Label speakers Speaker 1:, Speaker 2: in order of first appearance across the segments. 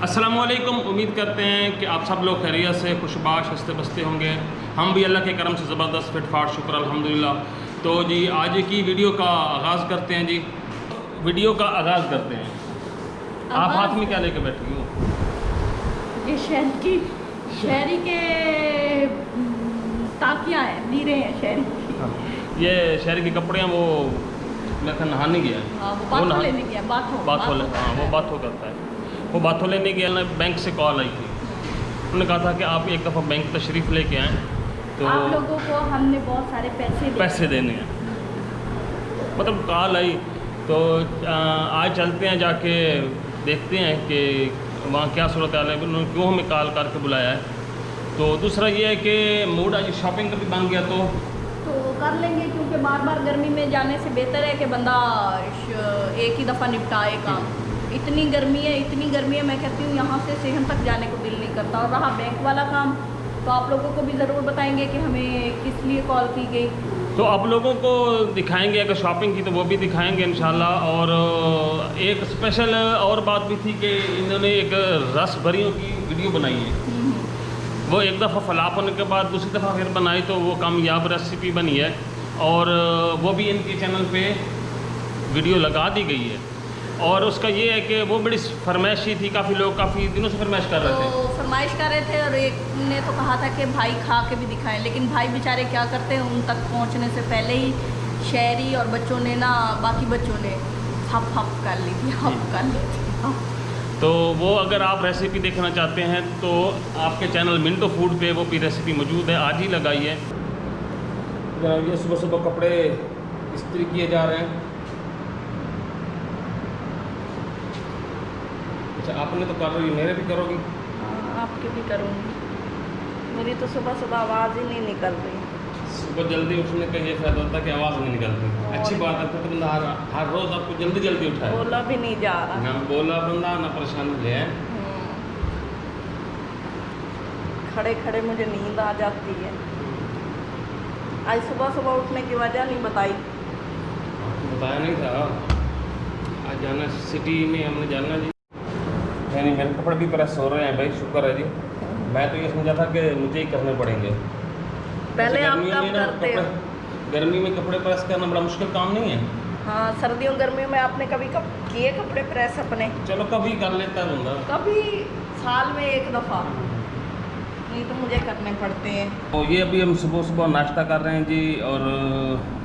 Speaker 1: अस्सलामुअलैकुम। उम्मीद करते हैं कि आप सब लोग खैरियत से खुशबाश हंसते बसते होंगे। हम भी अल्लाह के करम से ज़बरदस्त फिटफाट शुक्र अल्हम्दुलिल्लाह। तो जी आज की वीडियो का आगाज़ करते हैं। जी वीडियो का आगाज़ करते हैं। आप हाथ में क्या लेकर बैठी हो?
Speaker 2: ये शहरी के ताकियाँ हैं, नीरे हैं शहरी की।
Speaker 1: ये शहर के कपड़े हैं। वो मैं कहा नहाने गया है।
Speaker 2: हाँ, वो बाथो लेने गया।
Speaker 1: बाथो वो बाथो करता है। वो बाथो लेने गया ना, बैंक से कॉल आई थी। उन्होंने कहा था कि आप एक दफ़ा बैंक तशरीफ़ लेके आएँ तो
Speaker 2: आप लोगों को हमने बहुत सारे पैसे
Speaker 1: देने हैं। मतलब कॉल आई तो आज चलते हैं, जाके देखते हैं कि वहाँ क्या सूरत हाल है, उन्होंने क्यों हमें कॉल करके बुलाया है। तो दूसरा ये है कि मूड आज शॉपिंग का भी बन गया तो
Speaker 2: कर लेंगे, क्योंकि बार बार गर्मी में जाने से बेहतर है कि बंदा एक ही दफ़ा निपटाए काम। इतनी गर्मी है, मैं कहती हूँ यहाँ से सेहन तक जाने को दिल नहीं करता। और रहा बैंक वाला काम, तो आप लोगों को भी ज़रूर बताएंगे कि हमें किस लिए कॉल की गई।
Speaker 1: तो आप लोगों को दिखाएंगे, अगर शॉपिंग की तो वो भी दिखाएंगे इंशाल्लाह। और एक स्पेशल और बात भी थी कि इन्होंने एक रस भरियों की वीडियो बनाई है। वो एक दफ़ा फ्लॉप होने के बाद दूसरी दफ़ा फिर बनाई तो वो कामयाब रेसिपी बनी है। और वो भी इनके चैनल पे वीडियो लगा दी गई है। और उसका ये है कि वो बड़ी फरमाइशी थी, काफ़ी लोग काफ़ी दिनों से फरमाइश कर रहे थे।
Speaker 2: तो फरमाइश कर रहे थे और एक ने तो कहा था कि भाई खा के भी दिखाएं, लेकिन भाई बेचारे क्या करते हैं, उन तक पहुंचने से पहले ही शहरी और बच्चों ने ना, बाकी बच्चों ने हप कर ली थी, कर ली थी।
Speaker 1: तो वो अगर आप रेसिपी देखना चाहते हैं तो आपके चैनल मिंटो फूड पे वो भी रेसिपी मौजूद है, आज ही लगाई है। ये सुबह सुबह कपड़े इस्त्री किए जा रहे हैं। अच्छा, आपने तो कर रही, मेरे भी करोगी?
Speaker 2: आपके भी करूँगी। मेरी तो सुबह सुबह आवाज़ ही नहीं निकल रही।
Speaker 1: सुबह जल्दी उठने का ये फ़ायदा होता है कि आवाज़ नहीं निकलती। अच्छी बात है, तो बंदा हर रोज़ आपको जल्दी उठाए।
Speaker 2: बोला भी नहीं जा रहा,
Speaker 1: ना बोला बंदा, ना परेशान ले।
Speaker 2: खड़े खड़े मुझे नींद आ जाती है। आज सुबह सुबह उठने की वजह नहीं बताई।
Speaker 1: बताया नहीं था। आज जाना सिटी में, हमने जाना जी। नहीं, मेरे कपड़े भी प्रेस हो रहे हैं भाई, शुक्र है जी। मैं तो ये समझा था कि मुझे ही करने पड़ेंगे।
Speaker 2: पहले आप कब करते हो?
Speaker 1: गर्मी में कपड़े प्रेस करना बड़ा मुश्किल काम नहीं है।
Speaker 2: हाँ, सर्दियों गर्मियों में आपने कभी किए कपड़े प्रेस अपने?
Speaker 1: चलो कभी कर लेता है बंदा,
Speaker 2: कभी साल में एक दफ़ा, नहीं तो मुझे करने पड़ते हैं।
Speaker 1: तो ये अभी हम सुबह सुबह नाश्ता कर रहे हैं जी। और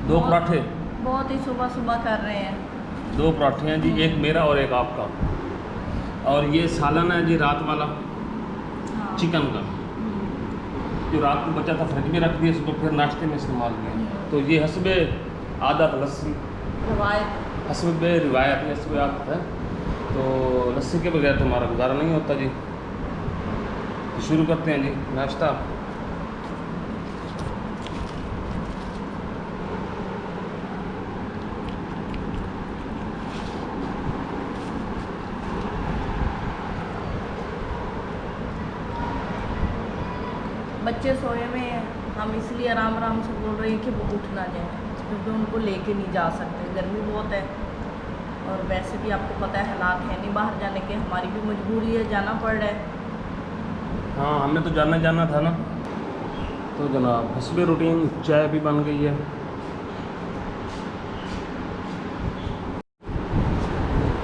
Speaker 1: दो पराठे,
Speaker 2: बहुत ही सुबह सुबह कर रहे हैं।
Speaker 1: 2 पराठे हैं जी, एक मेरा और एक आपका। और ये सालन है जी, रात वाला चिकन का, जो रात को बचा था फ्रिज में रख दिया, सुबह फिर नाश्ते में इस्तेमाल किया। तो ये हस्बे आदत लस्सी,
Speaker 2: रवायत,
Speaker 1: हस्बे रिवायत, हस्बे आदत है। तो लस्सी के बगैर तो हमारा गुजारा नहीं होता जी। तो शुरू करते हैं जी नाश्ता।
Speaker 2: बच्चे सोए हुए हैं, हम इसलिए आराम आराम से बोल रहे हैं कि वो उठ ना जाए, क्योंकि उनको लेके नहीं जा सकते, गर्मी बहुत है। और वैसे भी आपको पता है हालात है नहीं बाहर जाने के, हमारी भी मजबूरी है, जाना पड़ रहा है।
Speaker 1: हाँ, हमने तो जाना था ना। तो जनाब हस्बे रूटीन चाय भी बन गई है।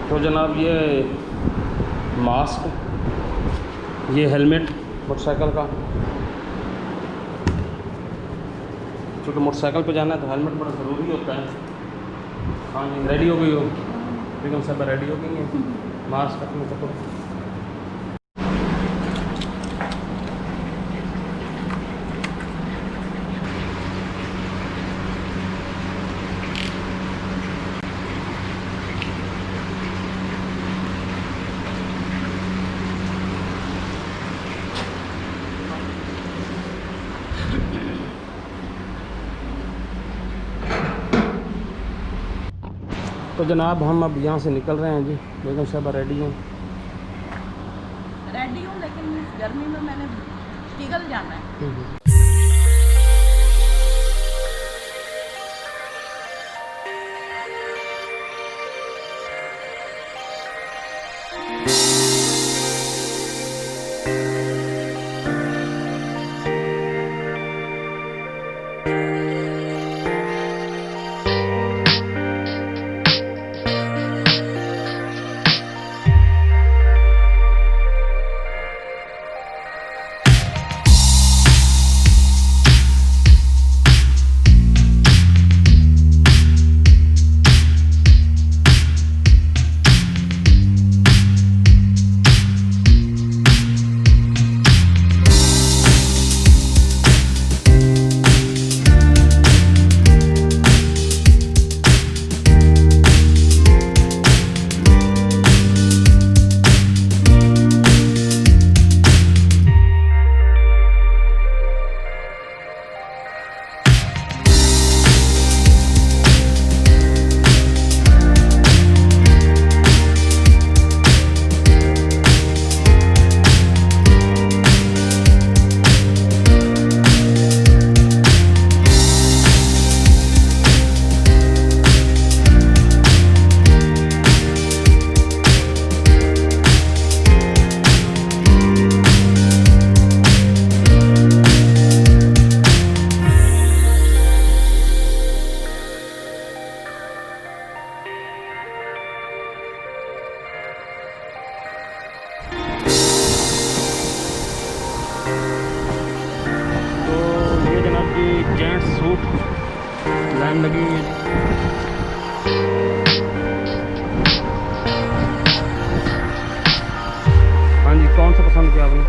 Speaker 1: तो जनाब ये मास्क, ये हेलमेट मोटरसाइकिल का, क्योंकि मोटरसाइकिल पे जाना है तो हेलमेट बड़ा ज़रूरी होता है। हाँ जी, रेडी हो गई हो? बेगम साहब रेडी हो गई हैं। मास्क अपने तक तो जनाब हम अब यहाँ से निकल रहे हैं जी। बेगम साहब रेडी हूँ?
Speaker 2: लेकिन इस गर्मी में मैंने पिघल जाना है।
Speaker 1: ये जेंट्स सूट लाइन लगी हुई है हाँ जी। कौन सा पसंद किया आपने?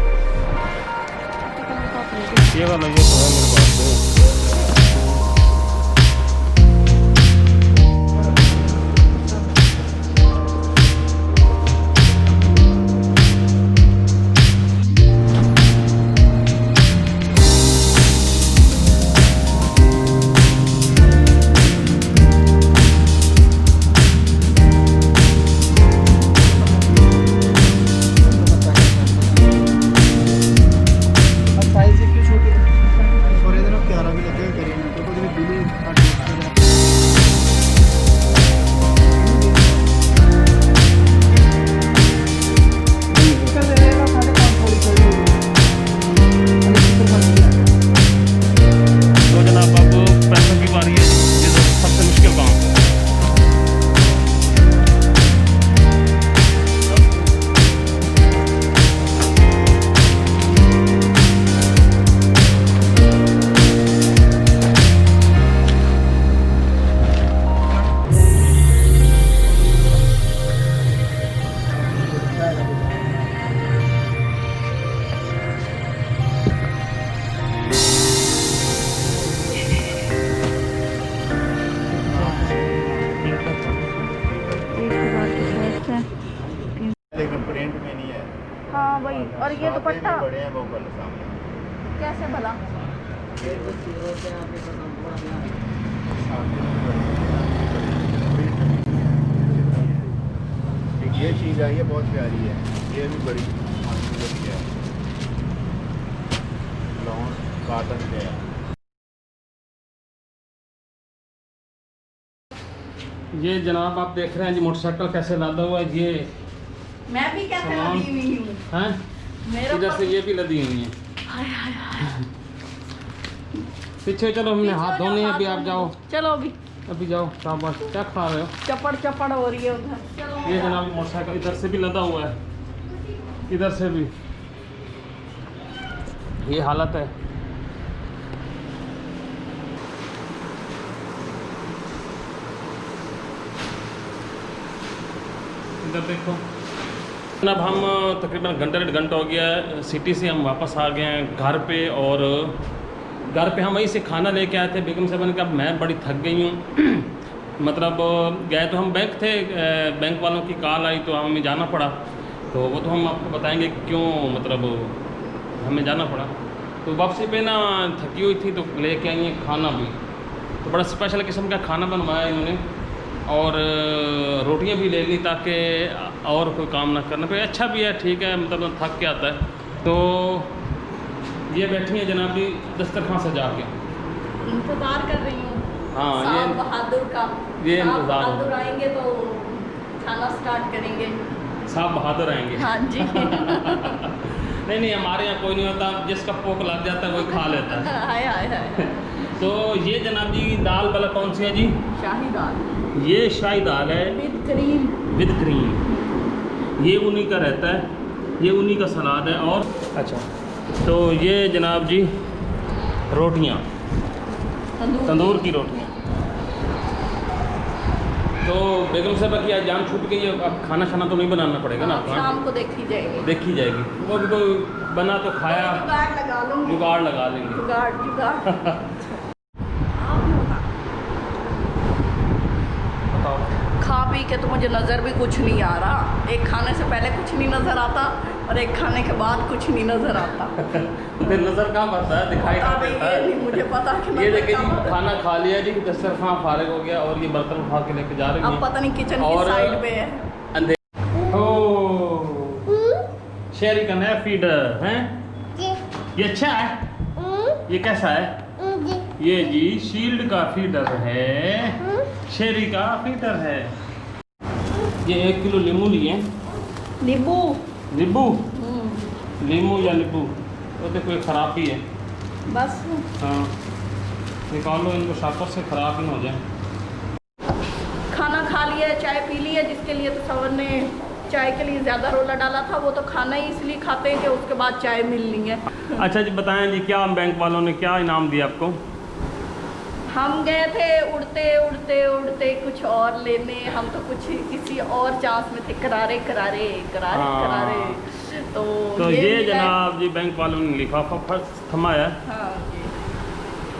Speaker 1: ये वाला, ये तो है मेरे पास तो।
Speaker 3: लेकिन प्रिंट में नहीं है।
Speaker 2: हाँ वही। और ये दुपट्टा
Speaker 3: बड़े हैं वो कल सामने।
Speaker 2: कैसे भला?
Speaker 3: एक ये चीज़ आई है बहुत प्यारी है, ये भी बड़ी खूबसूरत है, लॉन कॉटन के है।
Speaker 1: ये जनाब आप देख रहे हैं जी मोटरसाइकिल कैसे लादा हुआ है। ये
Speaker 2: मैं भी कैसे लदी हुई हूँ?
Speaker 1: हैं
Speaker 2: मेरे
Speaker 1: इधर से
Speaker 2: ऊपर-
Speaker 1: ये भी लदी हुई है।
Speaker 2: हाय हाय हाय।
Speaker 1: पीछे चलो, हमने हाथ
Speaker 2: पीछे
Speaker 1: धोने हैं,
Speaker 2: हाथ
Speaker 1: अभी आप
Speaker 2: धोने।
Speaker 1: जाओ,
Speaker 2: चलो अभी
Speaker 1: अभी जाओ। शाबाश, क्या खा रहे हो?
Speaker 2: चपड़ चपड़ हो रही है उधर। चलो
Speaker 1: ये जनाब मोटरसाइकिल इधर से भी लदा हुआ है, इधर से भी ये हालत है। इधर देखो जनाब, हम तकरीबन घंटा 1.5 घंटा हो गया है, सिटी से हम वापस आ गए हैं घर पे। और घर पे हम वहीं से खाना लेके आए थे। बेगम साहब ने कहा मैं बड़ी थक गई हूँ मतलब गए तो हम बैंक थे, बैंक वालों की कॉल आई तो हमें जाना पड़ा। तो वो तो हम आपको बताएंगे क्यों मतलब हमें जाना पड़ा। तो वापसी पे ना थकी हुई थी तो लेके आई हैं खाना भी। तो बड़ा स्पेशल किस्म का खाना बनवाया इन्होंने और रोटियां भी ले ली ताकि और कोई काम ना करना पड़े। अच्छा भी है, ठीक है, मतलब थक के आता है। तो ये बैठी हैं जनाब जी दस्तरखान सजा के,
Speaker 2: इंतजार कर रही हूँ।
Speaker 1: हाँ,
Speaker 2: साहब बहादुर का।
Speaker 1: ये
Speaker 2: साहब
Speaker 1: इंतजार है।
Speaker 2: बहादुर आएंगे तो खाना स्टार्ट करेंगे।
Speaker 1: साहब बहादुर आएंगे।
Speaker 2: हाँ जी।
Speaker 1: नहीं नहीं, हमारे यहाँ कोई नहीं होता, जिसका पोक लग जाता है वही खा लेता है।
Speaker 2: हाय हाय हाय।
Speaker 1: तो ये जनाब जी दाल वाला कौन सी है जी?
Speaker 2: शाही दाल
Speaker 1: ये शाही दाल है
Speaker 2: विद क्रीम।
Speaker 1: With cream. ये उन्हीं का रहता है, ये उन्हीं का सलाद है। और अच्छा, तो ये जनाब जी रोटियाँ, तंदूर की रोटियाँ। तो बेगम साहब की आज जान छूट गई है, अब खाना खाना तो नहीं बनाना पड़ेगा ना आपको?
Speaker 2: शाम को देखी जाएगी।
Speaker 1: देखी जाएगी, वो भी कोई बना तो खाया,
Speaker 2: जुगाड़ लगा लूंगी।
Speaker 1: जुगाड़ लगा लेंगे।
Speaker 2: जुगाड़ जुगाड़।
Speaker 1: बताओ।
Speaker 2: खा पी के तो मुझे नज़र भी कुछ नहीं आ रहा। एक खाने से पहले कुछ नहीं नज़र आता और एक खाने के बाद कुछ नहीं नज़र आता।
Speaker 1: तो फिर नज़र कहाँ पड़ता है, दिखाई
Speaker 2: पता
Speaker 1: कहाँ
Speaker 2: नहीं,
Speaker 1: देता
Speaker 2: ये
Speaker 1: है?
Speaker 2: नहीं मुझे पता कि
Speaker 1: ये
Speaker 2: नज़र
Speaker 1: देखिए
Speaker 2: कहाँ
Speaker 1: जी,
Speaker 2: पड़ता है।
Speaker 1: खाना खा लिया जी, दस्तरखान फारिग हो गया और ये बर्तन उठा के लेके जा रही
Speaker 2: अब
Speaker 1: हैं।
Speaker 2: पता नहीं किचन
Speaker 1: और
Speaker 2: की साइड पे है।
Speaker 1: शेरी का नया फीडर है, ये अच्छा है। ये कैसा है? ये जी शील्ड का फीडर है, शेरी का फीडर है। ये 1 किलो नींबू लिए।
Speaker 2: नींबू।
Speaker 1: नींबू, नींबू या नींबू, वो तो कोई ख़राब ही है।
Speaker 2: बस
Speaker 1: हाँ, निकाल लो इनको शापर से, ख़राब ही ना हो जाए।
Speaker 2: खाना खा लिया, चाय पी ली है, जिसके लिए तो सवर ने चाय के लिए ज़्यादा रोला डाला था। वो तो खाना ही इसलिए खाते हैं कि उसके बाद चाय मिलनी है।
Speaker 1: अच्छा जी, बताएं जी, क्या बैंक वालों ने क्या इनाम दिया आपको?
Speaker 2: हम गए थे उड़ते उड़ते उड़ते कुछ और लेने, हम तो कुछ किसी और चांस में थे, करारे करारे करारे
Speaker 1: हाँ।
Speaker 2: करारे।
Speaker 1: तो ये
Speaker 2: मिला है।
Speaker 1: जनाब जी बैंक वालों ने लिफाफा फर्स्ट थमाया
Speaker 2: हाँ जी।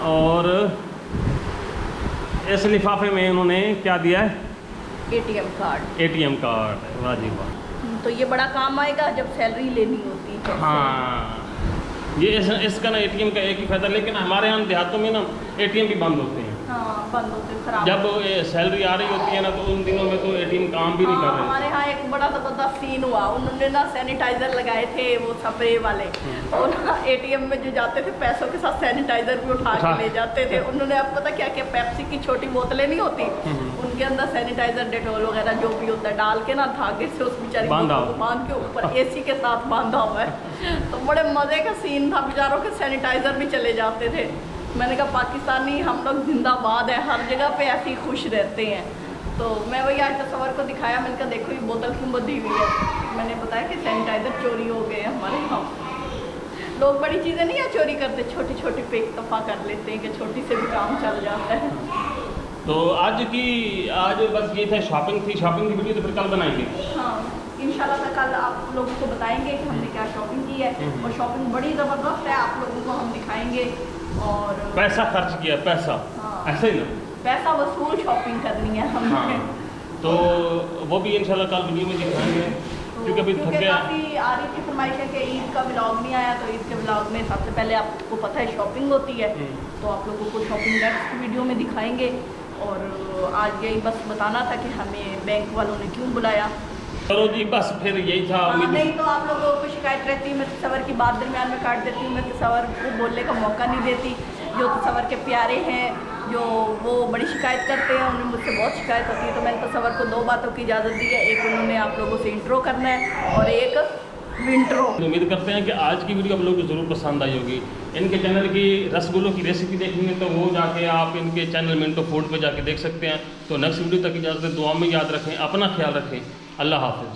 Speaker 1: और इस लिफाफे में उन्होंने क्या दिया है?
Speaker 2: ATM card.
Speaker 1: ATM card. वाह जी वाह।
Speaker 2: तो ये बड़ा काम आएगा जब सैलरी लेनी होती है।
Speaker 1: हाँ, ये इसका ना ATM का एक ही फायदा, लेकिन हमारे यहाँ देहातों में ना ATM भी बंद होते हैं।
Speaker 2: हाँ, बंद होते खराब।
Speaker 1: जब सैलरी आ रही होती है ना तो उन दिनों में तो ATM काम भी नहीं कर रहे।
Speaker 2: हमारे यहाँ एक बड़ा ज़बरदस्त सीन हुआ, उन्होंने ना सैनिटाइजर लगाए थे वो स्प्रे वाले, और ना ATM में जो जाते थे पैसों के साथ सैनिटाइजर भी उठा के ले जाते थे। उन्होंने अब पता क्या किया, पेप्सी की छोटी बोतलें नहीं होती, उनके अंदर सैनिटाइजर डेटॉल वगैरह जो भी होता है डाल के ना धागे से उस बेचारी बोतल को बांध के ऊपर AC के साथ बांधा हुआ है। तो बड़े मज़े का सीन था, बेचारों के सैनिटाइजर भी चले जाते थे। मैंने कहा पाकिस्तानी हम लोग जिंदाबाद हैं, हर जगह पे ऐसे ही खुश रहते हैं। तो मैं वही आज तस्वर को दिखाया, मैंने कहा देखो ये बोतल क्यों बंधी हुई है। मैंने बताया कि सैनिटाइज़र चोरी हो गए हैं हमारे यहाँ। लोग बड़ी चीज़ें नहीं है चोरी करते, छोटी छोटी पे इक्तफा कर लेते हैं कि छोटी से भी काम चल जाता है।
Speaker 1: तो आज बस ये था, शॉपिंग थी, शॉपिंग की वीडियो तो फिर कल बनाएंगे।
Speaker 2: हाँ, इंशाल्लाह मैं कल आप लोगों को बताएंगे कि हमने क्या शॉपिंग की है, और शॉपिंग बड़ी ज़बरदस्त है, आप लोगों को हम दिखाएंगे। और
Speaker 1: पैसा खर्च किया, पैसा ऐसे ही ना,
Speaker 2: पैसा वसूल शॉपिंग करनी है हमने।
Speaker 1: हाँ, तो वो भी इंशाल्लाह कल वीडियो में दिखाएंगे, क्योंकि अभी थक गया।
Speaker 2: काफ़ी आ रही थी फरमाइश है कि ईद का व्लॉग नहीं आया, तो ईद के व्लॉग में सबसे पहले आपको पता है शॉपिंग होती है, तो आप लोगों को शॉपिंग नेक्स्ट वीडियो में दिखाएंगे। और आज यही बस बताना था कि हमें बैंक वालों ने क्यों बुलाया।
Speaker 1: चलो जी, बस फिर यही था।
Speaker 2: नहीं तो आप लोगों को शिकायत रहती है, मैं तस्वर की बात दरमियान में काट देती हूँ, मैं तस्वर को बोलने का मौका नहीं देती। जो तस्वर के प्यारे हैं, जो वो बड़ी शिकायत करते हैं, उन्हें मुझसे बहुत शिकायत होती है। तो मैंने तस्वर को 2 बातों की इजाज़त दी है, एक उन्होंने आप लोगों से इंट्रो करना है और एक विंट्रो।
Speaker 1: उम्मीद करते हैं कि आज की वीडियो आप लोगों को ज़रूर पसंद आई होगी। इनके चैनल की रसगुल्लों की रेसिपी देखनी है तो वो जाके आप इनके चैनल मिंटो फूड पे जाके देख सकते हैं। तो नेक्स्ट वीडियो तक इजाज़त, दुआ में याद रखें, अपना ख्याल रखें। अल्लाह हाफिज़।